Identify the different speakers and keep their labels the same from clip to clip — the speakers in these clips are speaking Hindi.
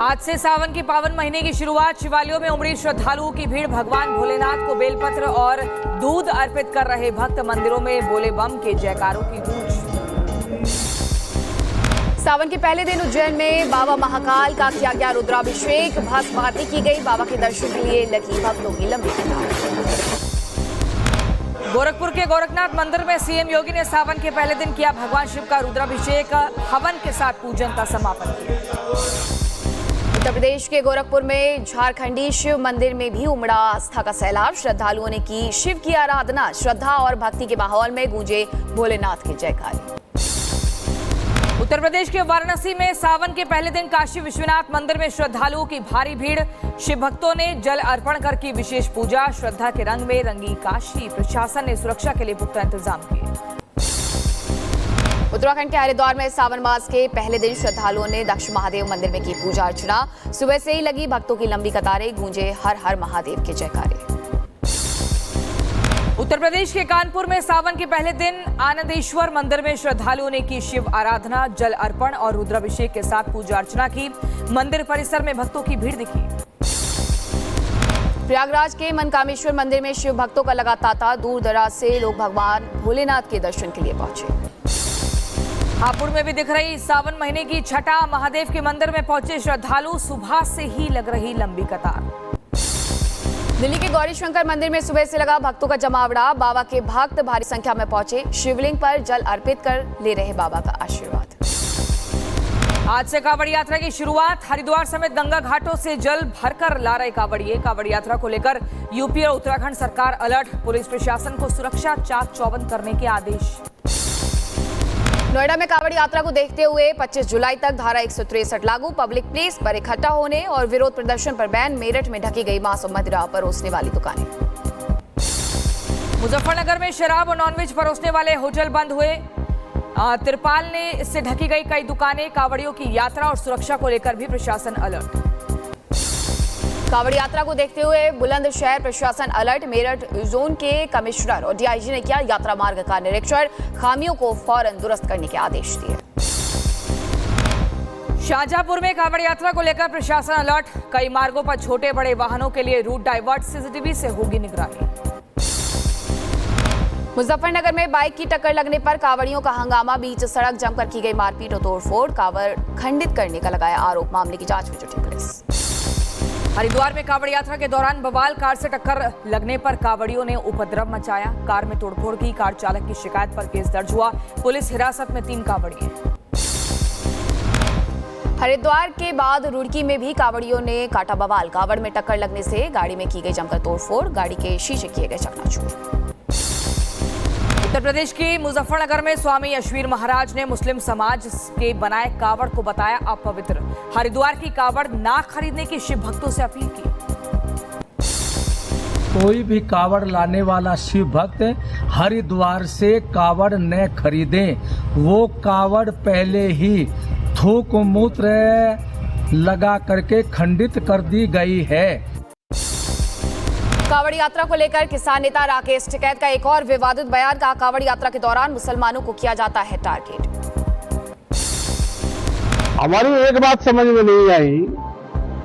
Speaker 1: आज से सावन के पावन महीने की शुरुआत। शिवालयों में उमड़ी श्रद्धालुओं की भीड़। भगवान भोलेनाथ को बेलपत्र और दूध अर्पित कर रहे भक्त। मंदिरों में बोले बम के जयकारों की गूंज।
Speaker 2: सावन के पहले दिन उज्जैन में बाबा महाकाल का किया गया रुद्राभिषेक। भस्म आरती की गई। बाबा के दर्शन के लिए लगी भक्तों की लंबी कतार।
Speaker 1: गोरखपुर के गोरखनाथ मंदिर में सीएम योगी ने सावन के पहले दिन किया भगवान शिव का रुद्राभिषेक। हवन के साथ पूजन का समापन किया।
Speaker 2: उत्तर प्रदेश के गोरखपुर में झारखंडी शिव मंदिर में भी उमड़ा आस्था का सैलाब। श्रद्धालुओं ने की शिव की आराधना। श्रद्धा और भक्ति के माहौल में गूंजे भोलेनाथ के जयकारे।
Speaker 1: उत्तर प्रदेश के वाराणसी में सावन के पहले दिन काशी विश्वनाथ मंदिर में श्रद्धालुओं की भारी भीड़। शिव भक्तों ने जल अर्पण कर की विशेष पूजा। श्रद्धा के रंग में रंगी काशी। प्रशासन ने सुरक्षा के लिए पुख्ता इंतजाम किए।
Speaker 2: उत्तराखंड के हरिद्वार में सावन मास के पहले दिन श्रद्धालुओं ने दक्ष महादेव मंदिर में की पूजा अर्चना। सुबह से ही लगी भक्तों की लंबी कतारें। गूंजे हर हर महादेव के जयकारे।
Speaker 1: उत्तर प्रदेश के कानपुर में सावन के पहले दिन आनंदेश्वर मंदिर में श्रद्धालुओं ने की शिव आराधना। जल अर्पण और रुद्राभिषेक के साथ पूजा अर्चना की। मंदिर परिसर में भक्तों की भीड़ दिखी।
Speaker 2: प्रयागराज के मनकामेश्वर मंदिर में शिव भक्तों का लगा तांता। दूर दराज से लोग भगवान भोलेनाथ के दर्शन के लिए पहुंचे।
Speaker 1: हापुड़ में भी दिख रही सावन महीने की छठा। महादेव के मंदिर में पहुंचे श्रद्धालु। सुबह से ही लग रही लंबी कतार।
Speaker 2: दिल्ली के गौरी शंकर मंदिर में सुबह से लगा भक्तों का जमावड़ा। बाबा के भक्त भारी संख्या में पहुंचे। शिवलिंग पर जल अर्पित कर ले रहे बाबा का आशीर्वाद।
Speaker 1: आज से कांवड़ यात्रा की शुरुआत। हरिद्वार समेत गंगा घाटों से जल भरकर ला रहे कांवड़िए। कांवड़ यात्रा को लेकर यूपी और उत्तराखंड सरकार अलर्ट। पुलिस प्रशासन को सुरक्षा चाक चौबंद करने के आदेश।
Speaker 2: नोएडा में कांवड़ यात्रा को देखते हुए 25 जुलाई तक धारा 163 लागू। पब्लिक प्लेस पर इकट्ठा होने और विरोध प्रदर्शन पर बैन। मेरठ में ढकी गई मांस और मदिरा परोसने वाली दुकानें।
Speaker 1: मुजफ्फरनगर में शराब और नॉनवेज परोसने वाले होटल बंद हुए। तिरपाल ने इससे ढकी गई कई दुकानें। कांवड़ियों की यात्रा और सुरक्षा को लेकर भी प्रशासन अलर्ट। कांवड़ यात्रा को देखते हुए बुलंदशहर प्रशासन अलर्ट। मेरठ जोन के कमिश्नर और डीआईजी ने किया यात्रा मार्ग का निरीक्षण। खामियों को फौरन दुरुस्त करने के आदेश दिए। शाहजहांपुर में कांवड़ यात्रा को लेकर प्रशासन अलर्ट। कई मार्गों पर छोटे बड़े वाहनों के लिए रूट डाइवर्ट। सीसीटीवी से होगी निगरानी। मुजफ्फरनगर में बाइक की टक्कर लगने पर कांवड़ियों का हंगामा। बीच सड़क जमकर की गई मारपीट और तोड़फोड़। कांवड़ खंडित करने का लगाया आरोप। मामले की जांच में जुटी पुलिस। हरिद्वार में कांवड़ यात्रा के दौरान बवाल। कार से टक्कर लगने पर कांवड़ियों ने उपद्रव मचाया। कार में तोड़फोड़ की। कार चालक की शिकायत पर केस दर्ज हुआ। पुलिस हिरासत में 3 कांवड़िए। हरिद्वार के बाद रुड़की में भी कांवड़ियों ने काटा बवाल। कांवड़ में टक्कर लगने से गाड़ी में की गई जमकर तोड़फोड़। गाड़ी के शीशे किए गए चकनाचूर। उत्तर प्रदेश के मुजफ्फरनगर में स्वामी अश्वीर महाराज ने मुस्लिम समाज के बनाए कावड़ को बताया अपवित्र। हरिद्वार की कावड़ ना खरीदने की शिव भक्तों से अपील की।
Speaker 3: कोई भी कावड़ लाने वाला शिव भक्त हरिद्वार से कावड़ न खरीदें। वो कावड़ पहले ही थूक मूत्र लगा करके खंडित कर दी गई है।
Speaker 2: कांवड़ यात्रा को लेकर किसान नेता राकेश टिकैत का एक और विवादित बयान। कहा कांवड़ यात्रा के दौरान मुसलमानों को किया जाता है टारगेट।
Speaker 4: हमारी एक बात समझ में नहीं आई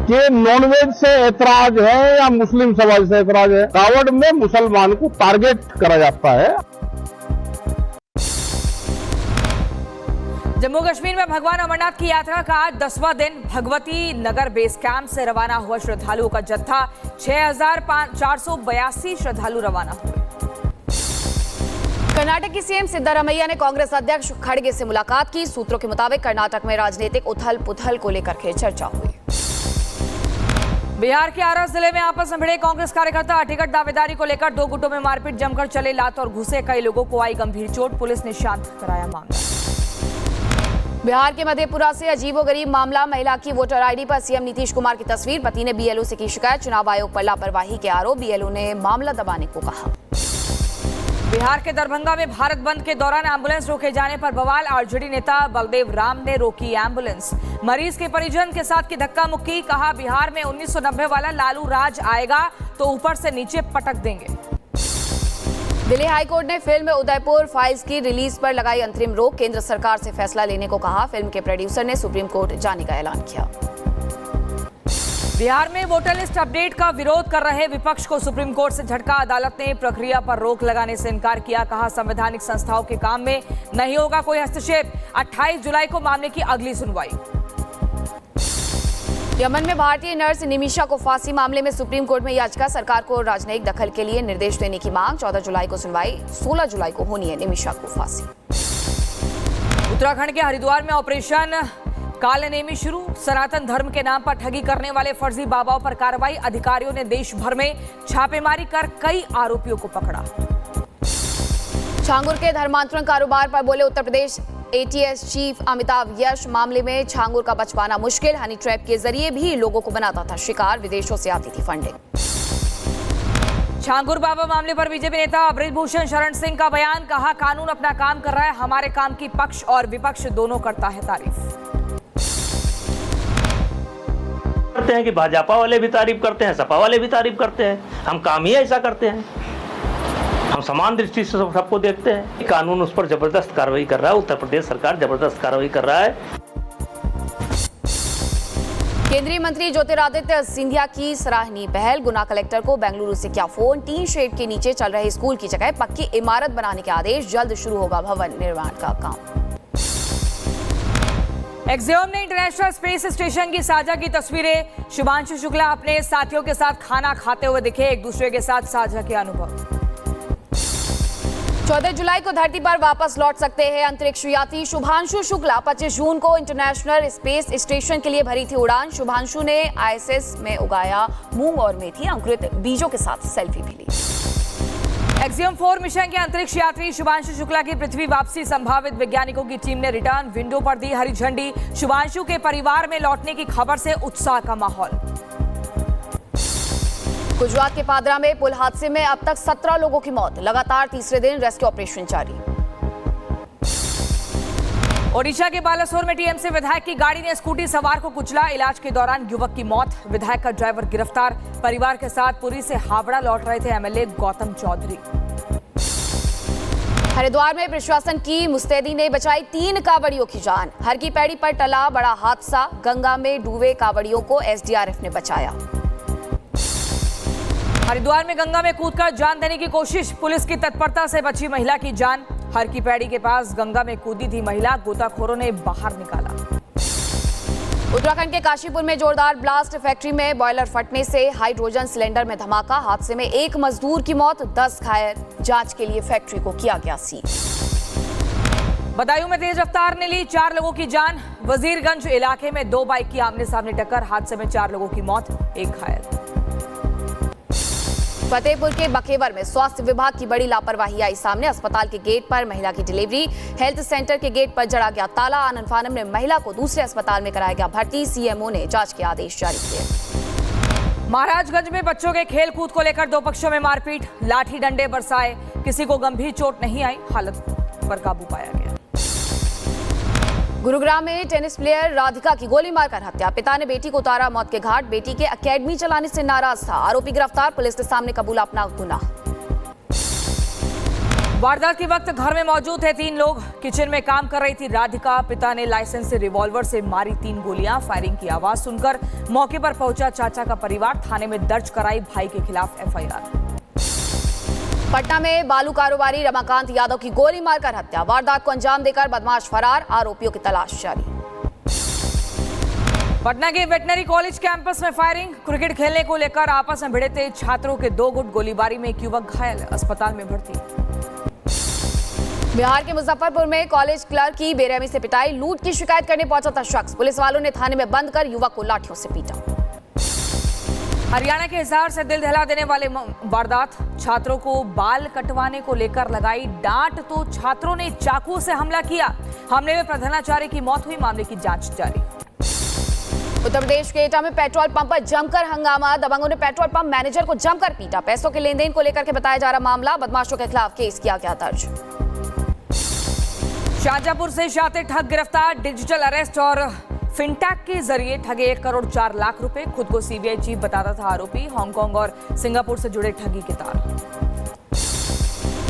Speaker 4: कि नॉनवेज से ऐतराज है या मुस्लिम समाज से ऐतराज है। कांवड़ में मुसलमान को टारगेट करा जाता है।
Speaker 1: जम्मू कश्मीर में भगवान अमरनाथ की यात्रा का आज 10वां दिन। भगवती नगर बेस कैंप से रवाना हुआ श्रद्धालुओं का जत्था। 6482 श्रद्धालु रवाना हुए। कर्नाटक की सीएम सिद्धारमैया ने कांग्रेस अध्यक्ष खड़गे से मुलाकात की। सूत्रों के मुताबिक कर्नाटक में राजनीतिक उथल पुथल को लेकर के चर्चा हुई। बिहार के आरा जिले में आपस में भिड़े कांग्रेस कार्यकर्ता। टिकट दावेदारी को लेकर 2 गुटों में मारपीट जमकर चले। लात और घुसे। कई लोगों को आई गंभीर चोट। पुलिस ने शांत कराया मामला। बिहार के मधेपुरा से अजीबोगरीब मामला। महिला की वोटर आईडी पर सीएम नीतीश कुमार की तस्वीर। पति ने बीएलओ से की शिकायत। चुनाव आयोग पर लापरवाही के आरोप। बीएलओ ने मामला दबाने को कहा। बिहार के दरभंगा में भारत बंद के दौरान एम्बुलेंस रोके जाने पर बवाल। आरजेडी नेता बलदेव राम ने रोकी एम्बुलेंस। मरीज के परिजन के साथ की धक्का मुक्की। कहा बिहार में 1990 वाला लालू राज आएगा तो ऊपर से नीचे पटक देंगे। दिल्ली हाईकोर्ट ने फिल्म उदयपुर फाइल्स की रिलीज पर लगाई अंतरिम रोक। केंद्र सरकार से फैसला लेने को कहा। फिल्म के प्रोड्यूसर ने सुप्रीम कोर्ट जाने का ऐलान किया। बिहार में वोटर लिस्ट अपडेट का विरोध कर रहे विपक्ष को सुप्रीम कोर्ट से झटका। अदालत ने प्रक्रिया पर रोक लगाने से इनकार किया। कहा संवैधानिक संस्थाओं के काम में नहीं होगा कोई हस्तक्षेप। 28 जुलाई को मामले की अगली सुनवाई।
Speaker 2: यमन में भारतीय नर्स निमिषा को फांसी मामले में सुप्रीम कोर्ट में याचिका। सरकार को राजनयिक दखल के लिए निर्देश देने की मांग। 14 जुलाई को सुनवाई, 16 जुलाई को होनी है निमिषा को फांसी।
Speaker 1: उत्तराखंड के हरिद्वार में ऑपरेशन कालनेमी शुरू। सनातन धर्म के नाम पर ठगी करने वाले फर्जी बाबाओं पर कार्रवाई। अधिकारियों ने देश भर में छापेमारी कर कई आरोपियों को पकड़ा।
Speaker 2: छांगुर के धर्मांतरण कारोबार पर बोले उत्तर प्रदेश एटीएस चीफ अमिताभ यश। मामले में छांगुर का बच पाना मुश्किल। हनी ट्रैप के जरिए भी लोगों को बनाता था शिकार। विदेशों से आती थी फंडिंग।
Speaker 1: छांगुर बाबा मामले पर बीजेपी नेता ब्रिजभूषण शरण सिंह का बयान। कहा कानून अपना काम कर रहा है, हमारे काम की पक्ष और विपक्ष दोनों करता है तारीफ।
Speaker 5: करते हैं कि भाजपा वाले भी तारीफ करते हैं, सपा वाले भी तारीफ करते हैं। हम काम ही ऐसा करते हैं, हम समान दृष्टि से सबको देखते हैं। कानून उस पर जबरदस्त कार्रवाई कर रहा है, उत्तर प्रदेश सरकार जबरदस्त कार्रवाई कर रहा है।
Speaker 2: केंद्रीय मंत्री ज्योतिरादित्य सिंधिया की सराहनीय पहल। गुना कलेक्टर को बेंगलुरु से किया फोन। टीन शेड के नीचे चल रहे स्कूल की जगह पक्की इमारत बनाने के आदेश। जल्द शुरू होगा भवन निर्माण का काम।
Speaker 1: एक्सियोम ने इंटरनेशनल स्पेस स्टेशन की साझा की तस्वीरें। शुभांशु शुक्ला अपने साथियों के साथ खाना खाते हुए दिखे। एक दूसरे के साथ साझा किया अनुभव।
Speaker 2: 14 जुलाई को धरती पर वापस लौट सकते हैं अंतरिक्ष यात्री। शुभांशु शुक्ला 25 जून को इंटरनेशनल स्पेस स्टेशन के लिए भरी थी उड़ान। शुभांशु ने आईएसएस में उगाया मूंग और मेथी अंकुरित बीजों के साथ सेल्फी भी ली।
Speaker 1: एक्सियोम 4 मिशन के अंतरिक्ष यात्री शुभांशु शुक्ला की पृथ्वी वापसी। संभावित वैज्ञानिकों की टीम ने रिटर्न विंडो पर दी हरी झंडी। शुभांशु के परिवार में लौटने की खबर से उत्साह का माहौल।
Speaker 2: गुजरात के पादरा में पुल हादसे में अब तक 17 लोगों की मौत। लगातार तीसरे दिन रेस्क्यू ऑपरेशन जारी।
Speaker 1: ओडिशा के बालासोर में टीएमसी विधायक की गाड़ी ने स्कूटी सवार को कुचला। इलाज के दौरान युवक की मौत। विधायक का ड्राइवर गिरफ्तार। परिवार के साथ पुरी से हावड़ा लौट रहे थे एमएलए गौतम चौधरी।
Speaker 2: हरिद्वार में प्रशासन की मुस्तैदी ने बचाई 3 कांवड़ियों की जान। हर की पैड़ी पर टला बड़ा हादसा। गंगा में डूबे कांवड़ियों को एसडीआरएफ ने बचाया।
Speaker 1: हरिद्वार में गंगा में कूदकर जान देने की कोशिश। पुलिस की तत्परता से बची महिला की जान। हर की पैड़ी के पास गंगा में कूदी थी महिला। गोताखोरों ने बाहर निकाला।
Speaker 2: उत्तराखंड के काशीपुर में जोरदार ब्लास्ट। फैक्ट्री में बॉयलर फटने से हाइड्रोजन सिलेंडर में धमाका। हादसे में 1 मजदूर की मौत, 10 घायल। जांच के लिए फैक्ट्री को किया गया सीज।
Speaker 1: बदायूं में तेज रफ्तार ने ली 4 लोगों की जान। वजीरगंज इलाके में 2 बाइक की आमने सामने टक्कर। हादसे में 4 लोगों की मौत, 1 घायल।
Speaker 2: फतेहपुर के बखेवर में स्वास्थ्य विभाग की बड़ी लापरवाही आई सामने। अस्पताल के गेट पर महिला की डिलीवरी। हेल्थ सेंटर के गेट पर जड़ा गया ताला। आनन फानन में महिला को दूसरे अस्पताल में कराया गया भर्ती। सीएमओ ने जांच के आदेश जारी किए।
Speaker 1: महाराजगंज में बच्चों के खेल कूद को लेकर 2 पक्षों में मारपीट। लाठी डंडे बरसाए। किसी को गंभीर चोट नहीं आई। हालत पर काबू पाया गया।
Speaker 2: गुरुग्राम में टेनिस प्लेयर राधिका की गोली मारकर हत्या। पिता ने बेटी को उतारा मौत के घाट। बेटी के एकेडमी चलाने से नाराज था। आरोपी गिरफ्तार। पुलिस के सामने कबूला अपना गुनाह।
Speaker 1: वारदात के वक्त घर में मौजूद थे 3 लोग। किचन में काम कर रही थी राधिका। पिता ने लाइसेंस से रिवॉल्वर से मारी 3 गोलियां। फायरिंग की आवाज सुनकर मौके पर पहुंचा चाचा का परिवार। थाने में दर्ज कराई भाई के खिलाफ एफआईआर।
Speaker 2: पटना में बालू कारोबारी रमाकांत यादव की गोली मारकर हत्या। वारदात को अंजाम देकर बदमाश फरार। आरोपियों की तलाश जारी।
Speaker 1: पटना के वेटनरी कॉलेज कैंपस में फायरिंग। क्रिकेट खेलने को लेकर आपस में भिड़े थे छात्रों के 2 गुट। गोलीबारी में एक युवक घायल, अस्पताल में भर्ती।
Speaker 2: बिहार के मुजफ्फरपुर में कॉलेज क्लर्क की बेरहमी से पिटाई। लूट की शिकायत करने पहुंचा था शख्स। पुलिस वालों ने थाने में बंद कर युवक को लाठियों से पीटा।
Speaker 1: हरियाणा के हिसार से दिल दहला देने वाले वारदात। छात्रों को बाल कटवाने को लेकर लगाई डांट तो छात्रों ने चाकू से हमला किया। हमले में प्रधानाचार्य की मौत हुई। मामले की जांच जारी।
Speaker 2: उत्तर प्रदेश के एटा में पेट्रोल पंप पर जमकर हंगामा। दबंगों ने पेट्रोल पंप मैनेजर को जमकर पीटा। पैसों के लेन देन को लेकर के बताया जा रहा मामला। बदमाशों के खिलाफ केस किया गया दर्ज।
Speaker 1: शाहजहांपुर से शातिर ठग गिरफ्तार। डिजिटल अरेस्ट और फिनटेक के जरिए ठगे 1 करोड़ 4 लाख रुपए। खुद को सीबीआई चीफ बताता था आरोपी। हांगकांग और सिंगापुर से जुड़े ठगी के तार।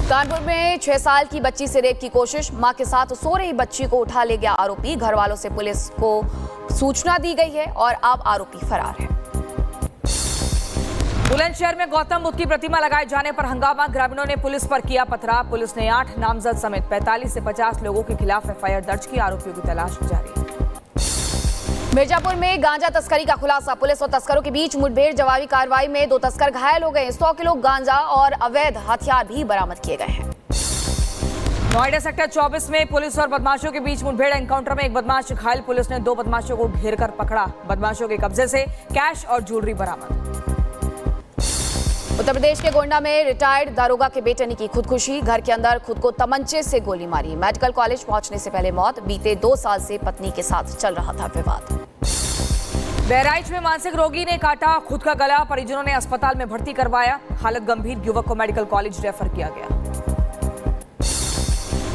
Speaker 2: कानपुर में 6 साल की बच्ची से रेप की कोशिश। मां के साथ सो रही बच्ची को उठा ले गया आरोपी। घर वालों से पुलिस को सूचना दी गई है और अब आरोपी फरार है।
Speaker 1: बुलंदशहर में गौतम बुद्ध की प्रतिमा लगाए जाने पर हंगामा, ग्रामीणों ने पुलिस पर किया पथराव। पुलिस ने 8 नामजद समेत 45 से 50 लोगों के खिलाफ एफआईआर दर्ज की। आरोपियों की तलाश जारी है।
Speaker 2: मिर्जापुर में गांजा तस्करी का खुलासा, पुलिस और तस्करों के बीच मुठभेड़, जवाबी कार्रवाई में 2 तस्कर घायल हो गए। 100 किलो गांजा और अवैध हथियार भी बरामद किए गए हैं।
Speaker 1: नोएडा सेक्टर 24 में पुलिस और बदमाशों के बीच मुठभेड़, एनकाउंटर में एक बदमाश घायल। पुलिस ने 2 बदमाशों को घेर कर पकड़ा। बदमाशों के कब्जे से कैश और ज्वेलरी बरामद।
Speaker 2: उत्तर प्रदेश के गोंडा में रिटायर्ड दारोगा के बेटे ने की खुदकुशी, घर के अंदर खुद को तमंचे से गोली मारी। मेडिकल कॉलेज पहुंचने से पहले मौत, बीते 2 साल से पत्नी के साथ चल रहा था विवाद।
Speaker 1: बहराइच में मानसिक रोगी ने काटा खुद का गला, परिजनों ने अस्पताल में भर्ती करवाया। हालत गंभीर, युवक को मेडिकल कॉलेज रेफर किया गया।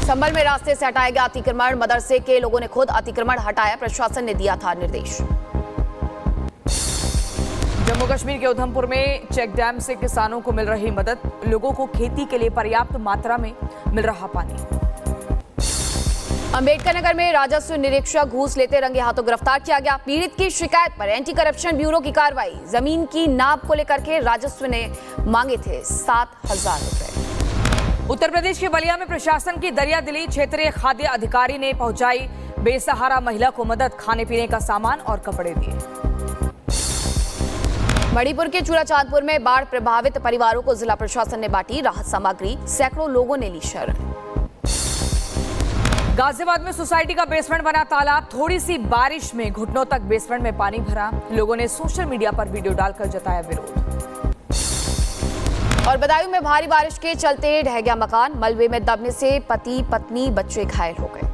Speaker 2: संभल में रास्ते से हटाया गया अतिक्रमण, मदरसे के लोगों ने खुद अतिक्रमण हटाया, प्रशासन ने दिया था निर्देश।
Speaker 1: जम्मू कश्मीर के उधमपुर में चेक डैम से किसानों को मिल रही मदद, लोगों को खेती के लिए पर्याप्त मात्रा में मिल रहा पानी।
Speaker 2: अंबेडकर नगर में राजस्व निरीक्षक घूस लेते रंगे हाथों गिरफ्तार किया गया। पीड़ित की शिकायत पर एंटी करप्शन ब्यूरो की कार्रवाई, जमीन की नाप को लेकर के राजस्व ने मांगे थे 7,000 रुपए।
Speaker 1: उत्तर प्रदेश के बलिया में प्रशासन की दरियादिली, क्षेत्रीय खाद्य अधिकारी ने पहुंचाई बेसहारा महिला को मदद, खाने पीने का सामान और कपड़े दिए।
Speaker 2: मणिपुर के चूड़ाचांदपुर में बाढ़ प्रभावित परिवारों को जिला प्रशासन ने बांटी राहत सामग्री, सैकड़ों लोगों ने ली शरण।
Speaker 1: गाजियाबाद में सोसाइटी का बेसमेंट बना तालाब, थोड़ी सी बारिश में घुटनों तक बेसमेंट में पानी भरा। लोगों ने सोशल मीडिया पर वीडियो डालकर जताया विरोध।
Speaker 2: और बदायूं में भारी बारिश के चलते ढह गया मकान, मलबे में दबने से पति पत्नी बच्चे घायल हो गए।